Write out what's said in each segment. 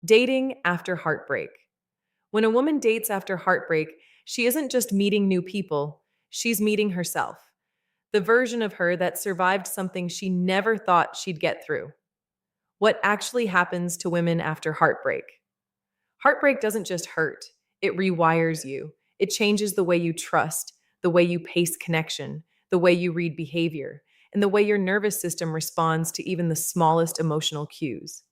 Dating after heartbreak. When a woman dates after heartbreak, she isn't just meeting new people, she's meeting herself, the version of her that survived something she never thought she'd get through. What actually happens to women after heartbreak? Heartbreak doesn't just hurt, it rewires you. It changes the way you trust, the way you pace connection, the way you read behavior, and the way your nervous system responds to even the smallest emotional cues.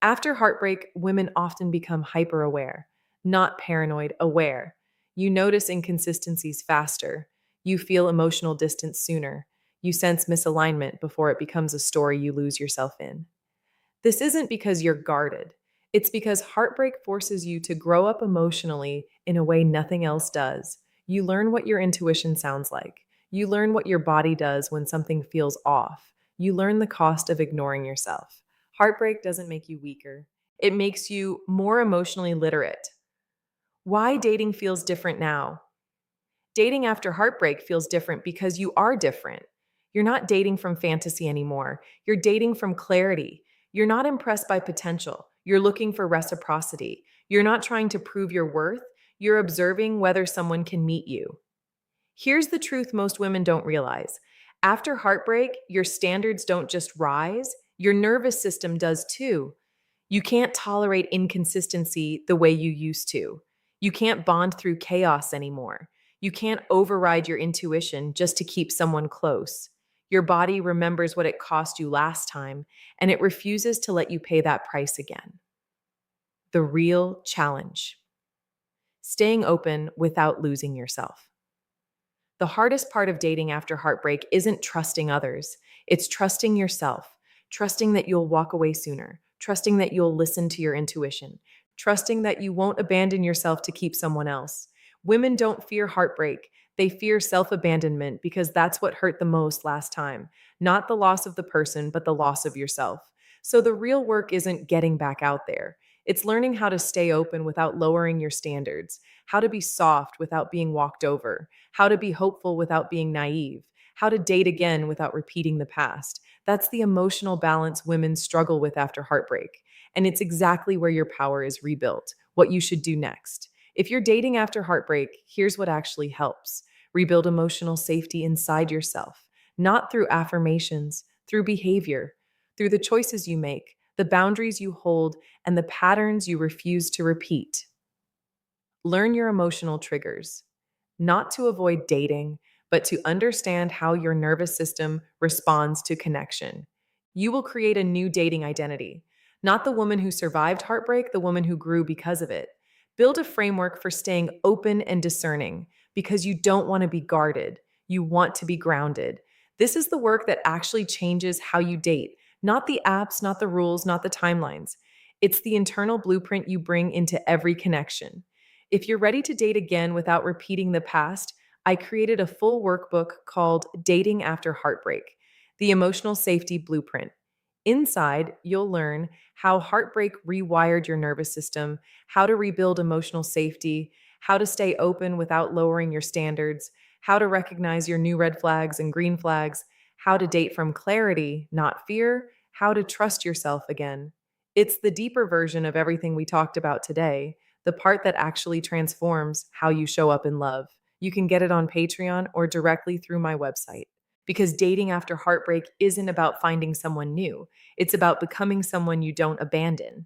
After heartbreak, women often become hyper aware, not paranoid, aware. You notice inconsistencies faster. You feel emotional distance sooner. You sense misalignment before it becomes a story you lose yourself in. This isn't because you're guarded. It's because heartbreak forces you to grow up emotionally in a way nothing else does. You learn what your intuition sounds like. You learn what your body does when something feels off. You learn the cost of ignoring yourself. Heartbreak doesn't make you weaker, it makes you more emotionally literate. Why dating feels different now? Dating after heartbreak feels different because you are different. You're not dating from fantasy anymore. You're dating from clarity. You're not impressed by potential. You're looking for reciprocity. You're not trying to prove your worth. You're observing whether someone can meet you. Here's the truth most women don't realize. After heartbreak, your standards don't just rise, your nervous system does too. You can't tolerate inconsistency the way you used to. You can't bond through chaos anymore. You can't override your intuition just to keep someone close. Your body remembers what it cost you last time, and it refuses to let you pay that price again. The real challenge: staying open without losing yourself. The hardest part of dating after heartbreak isn't trusting others, it's trusting yourself, trusting that you'll walk away sooner, trusting that you'll listen to your intuition, trusting that you won't abandon yourself to keep someone else. Women don't fear heartbreak, they fear self abandonment because that's what hurt the most last time. Not the loss of the person, but the loss of yourself. So the real work isn't getting back out there. It's learning how to stay open without lowering your standards, how to be soft without being walked over, how to be hopeful without being naive, how to date again without repeating the past. That's the emotional balance women struggle with after heartbreak. And it's exactly where your power is rebuilt, what you should do next. If you're dating after heartbreak, here's what actually helps: rebuild emotional safety inside yourself, not through affirmations, through behavior, through the choices you make, the boundaries you hold, and the patterns you refuse to repeat. Learn your emotional triggers, not to avoid dating, but to understand how your nervous system responds to connection. You will create a new dating identity, not the woman who survived heartbreak, the woman who grew because of it. Build a framework for staying open and discerning because you don't want to be guarded. You want to be grounded. This is the work that actually changes how you date, not the apps, not the rules, not the timelines. It's the internal blueprint you bring into every connection. If you're ready to date again without repeating the past, I created a full workbook called Dating After Heartbreak, the Emotional Safety Blueprint. Inside, you'll learn how heartbreak rewired your nervous system, how to rebuild emotional safety, how to stay open without lowering your standards, how to recognize your new red flags and green flags, how to date from clarity, not fear, how to trust yourself again. It's the deeper version of everything we talked about today, the part that actually transforms how you show up in love. You can get it on Patreon or directly through my website. Because dating after heartbreak isn't about finding someone new, it's about becoming someone you don't abandon.